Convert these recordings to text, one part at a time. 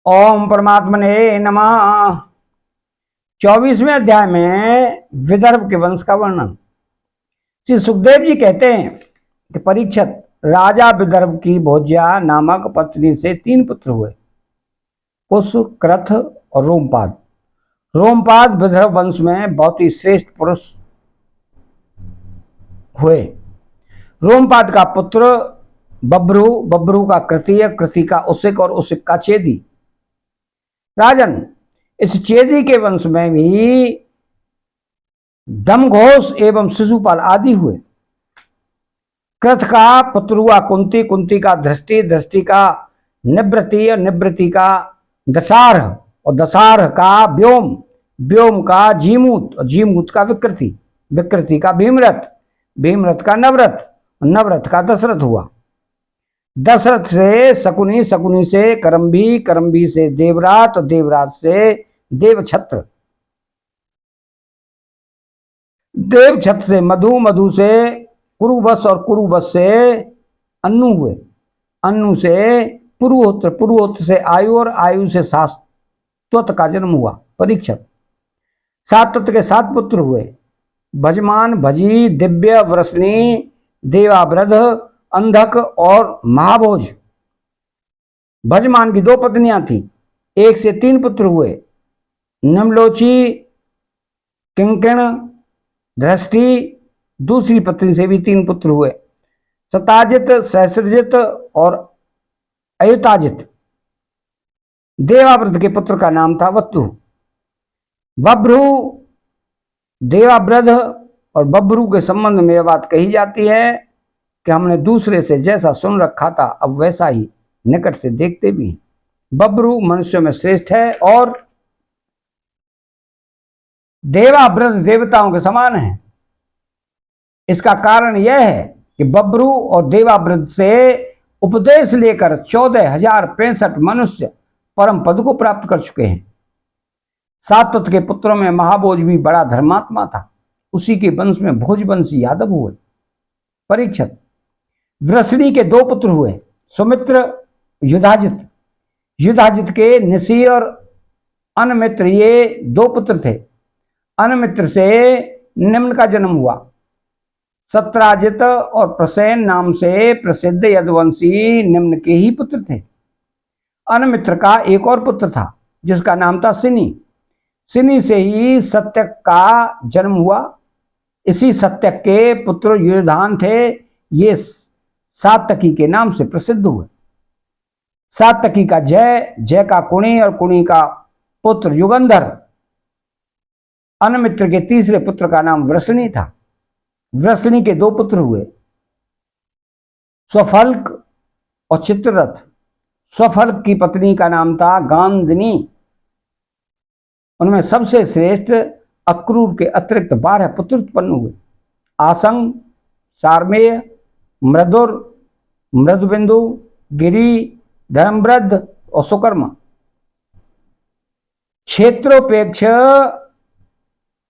ओम परमात्मने नमः। 24वें अध्याय में विदर्भ के वंश का वर्णन। श्री सुखदेव जी कहते हैं कि परीक्षित, राजा विदर्भ की भोज्या नामक पत्नी से 3 पुत्र हुए, कुश, क्रथ और रोमपाद। रोमपाद विदर्भ वंश में बहुत ही श्रेष्ठ पुरुष हुए। रोमपाद का पुत्र बब्रू, बब्रू का कृतीय, कृति का उसिक और उसिक का चेदी। राजन, इस चेदी के वंश में भी दमघोष एवं शिशुपाल आदि हुए। कृथ का पुत्र हुआ कुंती, कुंती का धृष्टि, धृष्टि का निवृत्ति, निवृत्ति का दशार्ह और दशार्ह का व्योम, व्योम का जीमूत और जीमूत का विकृति, विकृति का भीमरथ, भीमरथ का नवरथ, नवरथ का दशरथ हुआ। दशरथ से शकुनी, शकुनी से करम्भी, करम्भी से देवरात और देवरात से देवछत्र, देवछत्र से मधु, मधु से कुरुवश और कुरुवश से अन्नु हुए। अन्नु से पुरुहोत्र, पुरुहोत्र से आयु और आयु से शाश्वत का जन्म हुआ। परीक्षित, शाश्वत के 7 पुत्र हुए, भजमान, भजी, दिव्य, वृष्णि, देवावृध, अंधक और महाभोज। भजमान की 2 पत्नियां थी, 1 से 3 पुत्र हुए, निम्लोची, किंकिण, दृष्टि। दूसरी पत्नी से भी 3 पुत्र हुए, सताजित, सहस्रजित और अयुताजित। देवाव्रत के पुत्र का नाम था वत्तु। बब्रू, देवाव्रत और बब्रू के संबंध में यह बात कही जाती है कि हमने दूसरे से जैसा सुन रखा था अब वैसा ही निकट से देखते भी हैं। बब्रू मनुष्य में श्रेष्ठ है और देवाव्रत देवताओं के समान है। इसका कारण यह है कि बब्रू और देवाव्रत से उपदेश लेकर 14,065 मनुष्य परम पद को प्राप्त कर चुके हैं। सातवत के पुत्रों में महाभोज भी बड़ा धर्मात्मा था, उसी के वंश में भोजवंशी यादव हुए। परीक्षित, वृष्णि के 2 पुत्र हुए, सुमित्र, युधाजित। युधाजित के निशी और अनमित्र, ये 2 पुत्र थे। अनमित्र से निम्न का जन्म हुआ, सत्राजित और प्रसेन नाम से प्रसिद्ध यदुवंशी निम्न के ही पुत्र थे। अनमित्र का एक और पुत्र था जिसका नाम था सिनी। सिनी से ही सत्यक का जन्म हुआ। इसी सत्यक के पुत्र युधान थे। ये सातकी के नाम से प्रसिद्ध हुए। सातकी का जय, जय का कुणी और कुणी का पुत्र युगंधर। अनमित्र के तीसरे पुत्र का नाम वृष्णि था। वृष्णि के 2 पुत्र हुए, स्वफल्क और चित्ररथ। स्वफल्क की पत्नी का नाम था गांधिनी। उनमें सबसे श्रेष्ठ अक्रूर के अतिरिक्त 12 पुत्र उत्पन्न हुए, आसंग, सारमेय, मृदुर, मृदुबिंदु, गिरी, धर्मवृद्ध और सुकर्मा। क्षेत्रोपेक्ष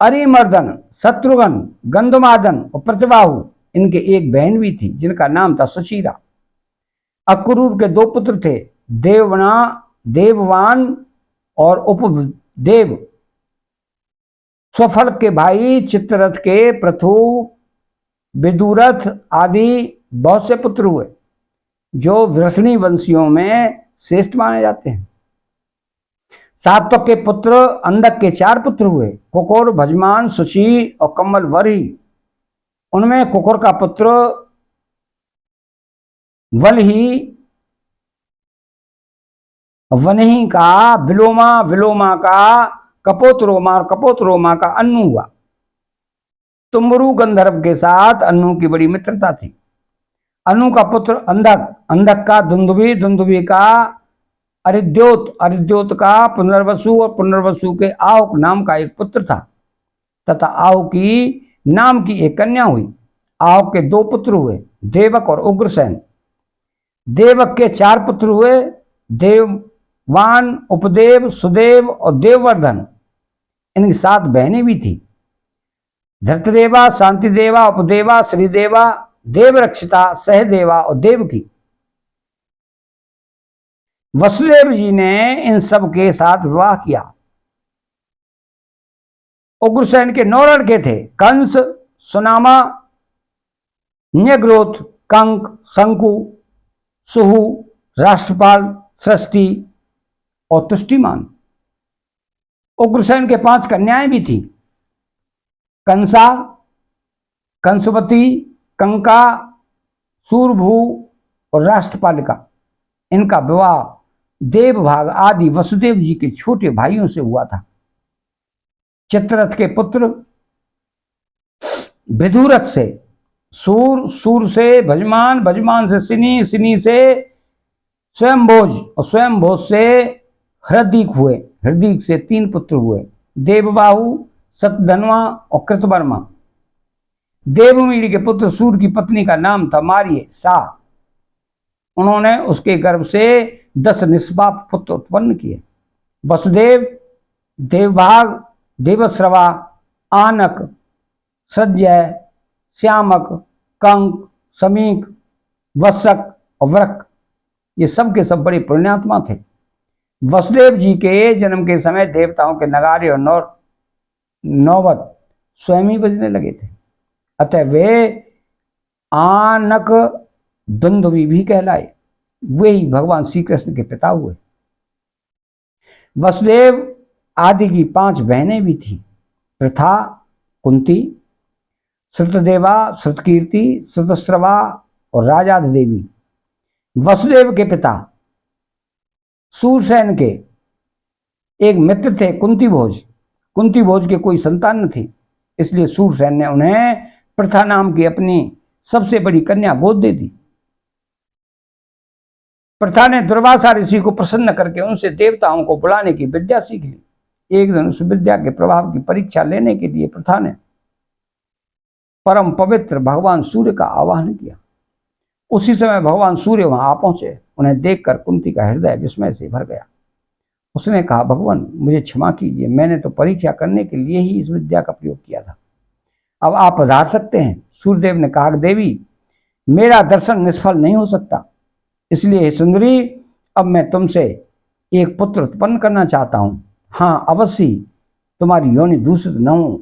अरिमर्दन, शत्रुघ्न, गंधमादन और प्रतिबाहु, इनके एक बहन भी थी जिनका नाम था सुशीरा। अक्रूर के 2 पुत्र थे, देववान और उपदेव। स्वफल्क के भाई चित्ररथ के पृथु, विदुरथ आदि बहुत से पुत्र हुए जो वृष्णि वंशियों में श्रेष्ठ माने जाते हैं। सातवक के पुत्र अंधक के 4 पुत्र हुए, कुकुर, भजमान, सुची और कम्मल वरी। उनमें कुकुर का पुत्र वनही का विलोमा, विलोमा का कपोतरोमा और कपोतरोमा का अन्नु हुआ। तुम्बरु गंधर्व के साथ अन्नु की बड़ी मित्रता थी। अन्नु का पुत्र अंधक, अंधक का दुंदुभी, दुंदुभी का अरिद्योत, अरिद्योत का पुनर्वसु और पुनर्वसु के आहुक नाम का एक पुत्र था तथा आहुकी नाम की एक कन्या हुई। आहुक के 2 पुत्र हुए, देवक और उग्रसेन। देवक के 4 पुत्र हुए, देववान, उपदेव, सुदेव और देववर्धन। इनकी 7 बहनें भी थी, धृतदेवा, शांतिदेवा, उपदेवा, श्रीदेवा, देवरक्षिता, सहदेवा और देवकी। वसुदेव जी ने इन सब के साथ विवाह किया। उग्रसेन के 9 लड़के थे, कंस, सुनामा, न्यग्रोथ, कंक, शंकु, सुहु, राष्ट्रपाल, सृष्टि और तुष्टिमान। उग्रसेन के 5 कन्याएं भी थी, कंसा, कंसवती, कंका, सूरभू और राष्ट्रपालिका। इनका विवाह देवभाग आदि वसुदेव जी के छोटे भाइयों से हुआ था। चित्ररथ के पुत्र विदुरथ से सूर, सूर से भजमान, भजमान से सिनी, सिनी से स्वयंभोज और स्वयंभोज से हृदीक हुए। हृदीक से 3 पुत्र हुए, देवबाहु, सतधनवा और कृतवर्मा। देवमीड़ी के पुत्र सूर की पत्नी का नाम था मार्य सा। उन्होंने उसके गर्भ से 10 निष्पाप पुत्र उत्पन्न किए। वसुदेव, देवभाग, देवश्रवा, आनक, सज्जय, श्यामक, कंक, समीक, वत्सक और वृक, ये सब के सब बड़े पुण्यात्मा थे। वसुदेव जी के जन्म के समय देवताओं के नगारे और नौबत स्वयं ही बजने लगे थे। अतः वे आनक दुंदुभी भी कहलाए। वे ही भगवान श्री कृष्ण के पिता हुए। वसुदेव आदि की 5 बहनें भी थी, पृथा, कुंती, श्रुतदेवा, श्रुतकीर्ति, श्रुतश्रवा और राजाधि देवी। वसुदेव के पिता सूरसेन के एक मित्र थे, कुंती भोज। कुंती भोज के कोई संतान न थी, इसलिए सूरसेन ने उन्हें प्रथा नाम की अपनी सबसे बड़ी कन्या गोद दे दी। प्रथा ने दुर्वासा ऋषि को प्रसन्न करके उनसे देवताओं को बुलाने की विद्या सीख ली। एक दिन उस विद्या के प्रभाव की परीक्षा लेने के लिए प्रथा ने परम पवित्र भगवान सूर्य का आवाहन किया। उसी समय भगवान सूर्य वहां आ पहुंचे। उन्हें देखकर कुंती का हृदय विस्मय से भर गया। उसने कहा, भगवान मुझे क्षमा कीजिए, मैंने तो परीक्षा करने के लिए ही इस विद्या का प्रयोग किया था, अब आप पधार सकते हैं। सूर्यदेव ने कहा, देवी मेरा दर्शन निष्फल नहीं हो सकता, इसलिए सुंदरी अब मैं तुमसे एक पुत्र उत्पन्न करना चाहता हूं। हाँ अवश्य तुम्हारी योनि दूषित न हो,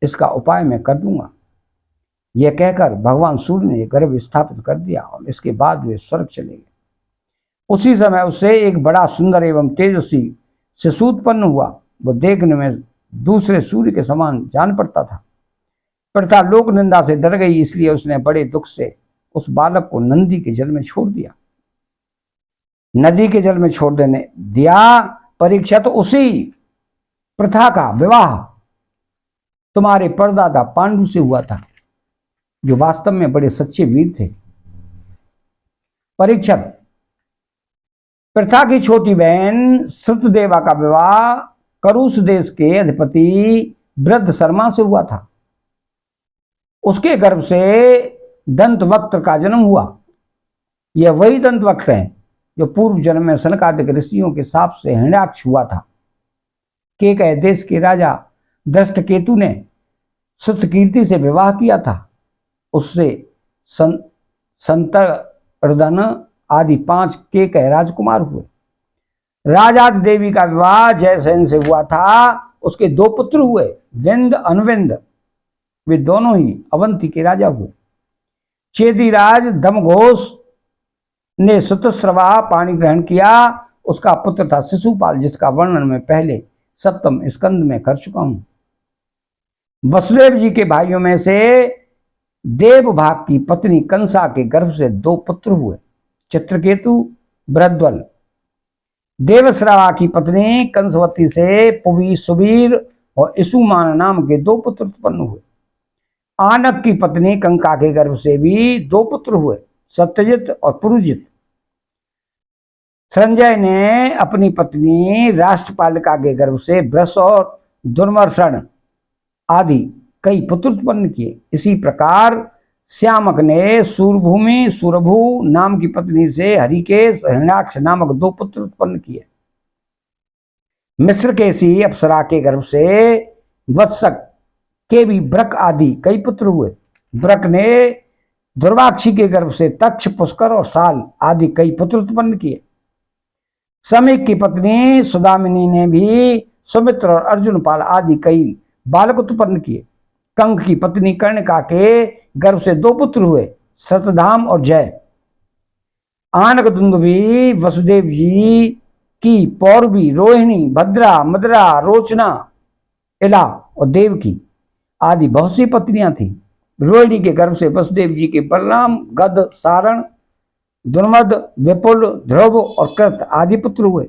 इसका उपाय मैं कर दूंगा। यह कहकर भगवान सूर्य ने गर्भ स्थापित कर दिया और इसके बाद वे स्वर्ग चले गए। उसी समय उससे एक बड़ा सुंदर एवं तेजस्वी शिशु उत्पन्न हुआ। वो देखने में दूसरे सूर्य के समान जान पड़ता था। प्रथा लोक निंदा से डर गई, इसलिए उसने बड़े दुख से उस बालक को नंदी के जल में छोड़ दिया। नदी के जल में छोड़ देने दिया। परीक्षा तो उसी प्रथा का विवाह तुम्हारे परदादा पांडु से हुआ था, जो वास्तव में बड़े सच्चे वीर थे। परीक्षक, प्रथा की छोटी बहन श्रुतदेवा का विवाह करुष देश के अधिपति वृद्ध शर्मा से हुआ था। उसके गर्भ से दंतवक्त्र का जन्म हुआ। यह वही दंतवक्त्र है जो पूर्व जन्म में सनकादिक ऋषियों के शाप से हिरण्याक्ष हुआ था। केकय देश के राजा दृष्टकेतु ने श्रुतकीर्ति से विवाह किया था। उससे संतर्दन आदि 5 केकय राजकुमार हुए। राजाधि देवी का विवाह जयसेन से हुआ था। उसके 2 पुत्र हुए, विंद, अनुविंद। वे दोनों ही अवंती के राजा हुए। चेदीराज दमघोष ने सुतस्रवा पाणी ग्रहण किया। उसका पुत्र था शिशुपाल, जिसका वर्णन मैं पहले 7वें स्कंद में कर चुका हूं। वसुदेव जी के भाइयों में से देवभाग की पत्नी कंसा के गर्भ से 2 पुत्र हुए, चित्रकेतु, बृहद्वल। देवश्रवा की पत्नी कंसवती से पुवी, सुबीर और इसुमान नाम के 2 पुत्र उत्पन्न हुए। आनक की पत्नी कंका के गर्भ से भी 2 पुत्र हुए, सत्यजित और पुरुजित। संजय ने अपनी पत्नी राष्ट्रपालिका के गर्भ से वृष और दुर्मर्षण आदि कई पुत्र उत्पन्न किए। इसी प्रकार श्यामक ने सूरभूमि, सूरभु नाम की पत्नी से हरिकेश, हिरण्याक्ष नामक 2 पुत्र उत्पन्न किए। मिश्रकेशी अप्सरा के गर्भ से वत्सक के भी ब्रक आदि कई पुत्र हुए। ब्रक ने दुर्वाक्षी के गर्भ से तक्ष, पुष्कर और साल आदि कई पुत्र उत्पन्न किए। समीक की पत्नी सुदामिनी ने भी सुमित्र और अर्जुन पाल आदि कई बालक उत्पन्न किए। कंक की पत्नी कर्णिका के गर्भ से 2 पुत्र हुए, सतधाम और जय। आनक दुंदुभी वसुदेव जी की पौरवी, रोहिणी, भद्रा, मदरा, रोचना, इला और देवकी आदि बहुत सी पत्नियां थीं। रोहिणी के गर्भ से वसुदेव जी के बलराम, गद, सारण, दुर्मद, विपुल, ध्रुव और कृत आदि पुत्र हुए।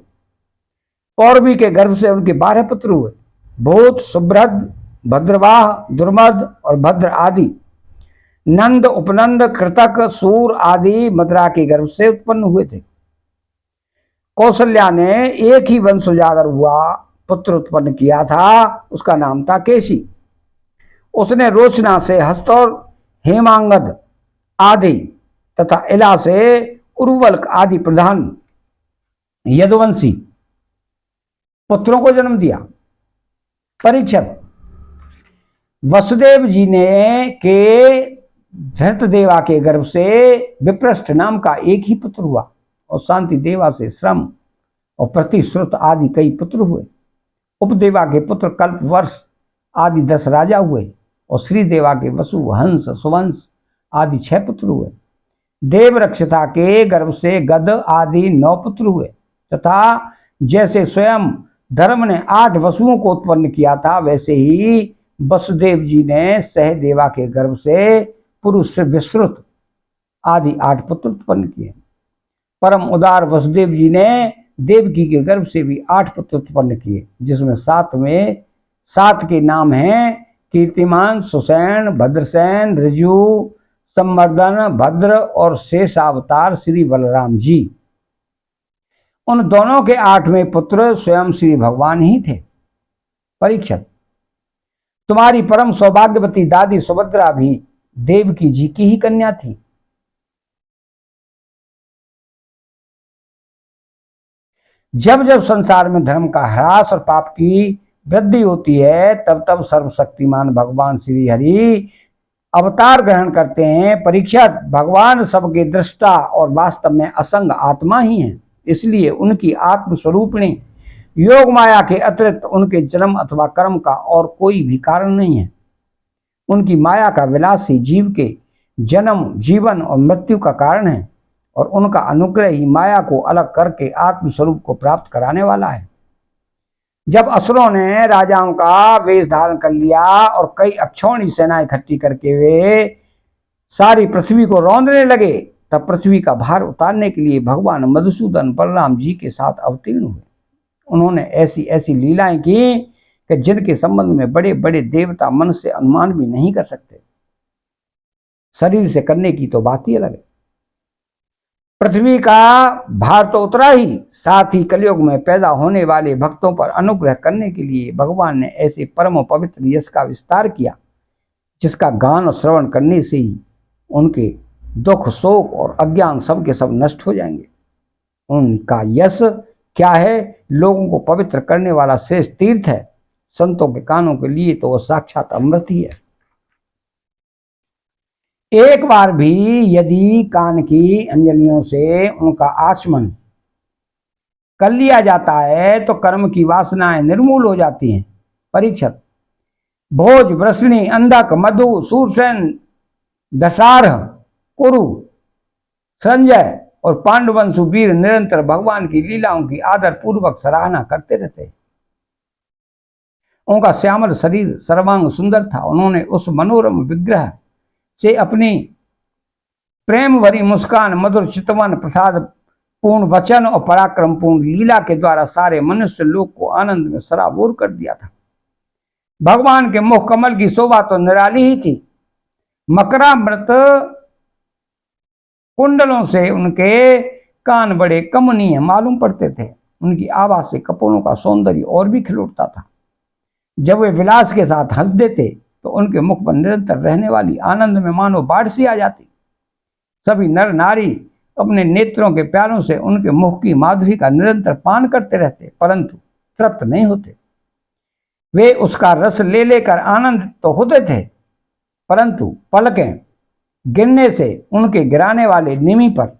पौरवी के गर्भ से उनके 12 पुत्र हुए, भूत, सुभ्रद, भद्रवाह, दुर्मद और भद्र आदि। नंद, उपनंद, कृतक, सूर आदि मदरा के गर्भ से उत्पन्न हुए थे। कौशल्या ने एक ही वंश उजागर हुआ पुत्र उत्पन्न किया था, उसका नाम था केशी। उसने रोचना से हस्त और हेमांगद आदि तथा इला से उर्वल्क आदि प्रधान यदुवंशी पुत्रों को जन्म दिया। परीक्षक, वसुदेव जी ने के धृतदेवा के गर्भ से विप्रस्थ नाम का एक ही पुत्र हुआ और शांति देवा से श्रम और प्रतिश्रुत आदि कई पुत्र हुए। उपदेवा के पुत्र कल्प वर्ष आदि 10 राजा हुए और श्रीदेवा के वसु, हंस, सुवंश आदि 6 पुत्र हुए। देवरक्षता के गर्भ से गद आदि 9 पुत्र हुए तथा जैसे स्वयं धर्म ने 8 वसुओं को उत्पन्न किया था, वैसे ही वसुदेव जी ने सहदेवा के गर्भ से पुरुष विश्रुत आदि 8 पुत्र उत्पन्न किए। परम उदार वसुदेव जी ने देवकी के गर्भ से भी 8 पुत्र उत्पन्न किए, जिसमें 7 के नाम हैं कीर्तिमान, सुसैन, भद्रसेन, ऋजु, संवर्धन, भद्र और शेषावतार श्री बलराम जी। उन दोनों के 8वें पुत्र स्वयं श्री भगवान ही थे। परीक्षक, तुम्हारी परम सौभाग्यवती दादी सुभद्रा भी देवकी जी की ही कन्या थी। जब जब संसार में धर्म का ह्रास और पाप की वृद्धि होती है, तब तब सर्वशक्तिमान भगवान श्री हरि अवतार ग्रहण करते हैं। परीक्षित, भगवान सबके दृष्टा और वास्तव में असंग आत्मा ही हैं, इसलिए उनकी आत्मस्वरूपिणी योग माया के अतिरिक्त उनके जन्म अथवा कर्म का और कोई भी कारण नहीं है। उनकी माया का विलास ही जीव के जन्म, जीवन और मृत्यु का कारण है और उनका अनुग्रह ही माया को अलग करके आत्मस्वरूप को प्राप्त कराने वाला है। जब असुरों ने राजाओं का वेश धारण कर लिया और कई अक्षौणी सेना इकट्ठी करके वे सारी पृथ्वी को रौंदने लगे, तब पृथ्वी का भार उतारने के लिए भगवान मधुसूदन बलराम जी के साथ अवतीर्ण हुए। उन्होंने ऐसी ऐसी लीलाएं की कि जिनके संबंध में बड़े बड़े देवता मन से अनुमान भी नहीं कर सकते। शरीर से करने की तो बात ही अलग है। पृथ्वी का भार तो उतरा ही, साथ ही कलयुग में पैदा होने वाले भक्तों पर अनुग्रह करने के लिए भगवान ने ऐसे परम पवित्र यश का विस्तार किया, जिसका गान और श्रवण करने से ही उनके दुख, शोक और अज्ञान सब के सब नष्ट हो जाएंगे। उनका यश क्या है? लोगों को पवित्र करने वाला श्रेष्ठ तीर्थ है। संतों के कानों के लिए तो वह साक्षात अमृत ही है। एक बार भी यदि कान की अंजलियों से उनका आचमन कर लिया जाता है तो कर्म की वासनाएं निर्मूल हो जाती हैं। परीक्षक, भोज, वृष्णि, अंधक, मधु, सूरसेन, दशारह, कुरु, संजय और पांडुवंशु वीर निरंतर भगवान की लीलाओं की आदर पूर्वक सराहना करते रहते। उनका श्यामल शरीर सर्वांग सुंदर था। उन्होंने उस मनोरम विग्रह से अपनी प्रेम भरी मुस्कान, मधुर चितवन, प्रसाद पूर्ण वचन और पराक्रम पूर्ण लीला के द्वारा सारे मनुष्य लोक को आनंद में सराबोर कर दिया था। भगवान के मुख कमल की शोभा तो निराली ही थी। मकरामृत कुंडलों से उनके कान बड़े कमनीय मालूम पड़ते थे। उनकी आवाज से कपोलों का सौंदर्य और भी खिल उठता था। जब वे विलास के साथ हंस देते तो उनके मुख पर निरंतर रहने वाली आनंद में मानो बाढ़ सी आ जाती। सभी नर नारी अपने नेत्रों के प्यारों से उनके मुख की माधुरी का निरंतर पान करते रहते, परंतु तृप्त नहीं होते। वे उसका रस ले लेकर आनंद तो होते थे, परंतु पलकें गिरने से उनके गिराने वाले निमि पर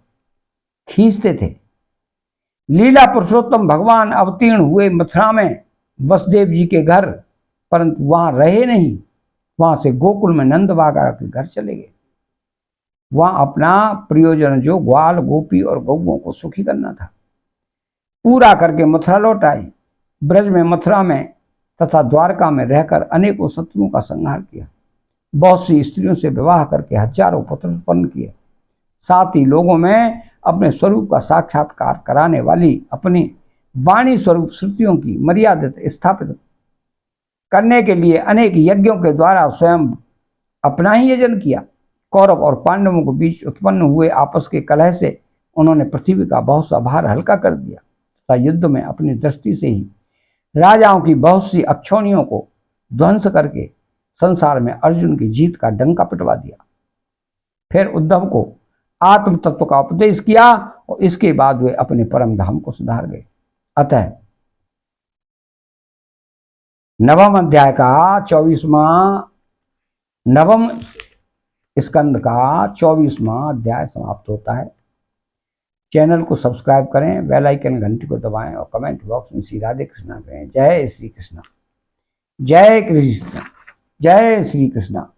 खींचते थे। लीला पुरुषोत्तम भगवान अवतीर्ण हुए मथुरा में वसुदेव जी के घर, परंतु वहां रहे नहीं। वहां से गोकुल में नंद बाबा के घर चले गए। वहां अपना प्रयोजन जो ग्वाल गोपी और गौओं को सुखी करना था पूरा करके मथुरा लौट आए। ब्रज में, मथुरा में तथा द्वारका में रहकर अनेकों शत्रुओं का संहार किया। बहुत सी स्त्रियों से विवाह करके हजारों पुत्र उत्पन्न किए। साथ ही लोगों में अपने स्वरूप का साक्षात्कार कराने वाली अपनी वाणी स्वरूप श्रुतियों की मर्यादित स्थापित करने के लिए अनेक यज्ञों के द्वारा स्वयं अपना ही यजन किया। कौरव और पांडवों के बीच उत्पन्न हुए आपस के कलह से उन्होंने पृथ्वी का बहुत सा भार हल्का कर दिया तथा युद्ध में अपनी दृष्टि से ही राजाओं की बहुत सी अक्षौणियों को ध्वंस करके संसार में अर्जुन की जीत का डंका पिटवा दिया। फिर उद्धव को आत्म तत्व का उपदेश किया और इसके बाद वे अपने परम धाम को सुधार गए। अतः नवम अध्याय का 24वां, नवम स्कंद का 24वां अध्याय समाप्त होता है। चैनल को सब्सक्राइब करें, बेल आइकन घंटी को दबाएं और कमेंट बॉक्स में श्री राधे कृष्णा कहें। जय श्री कृष्णा, जय कृष्ण, जय श्री कृष्णा।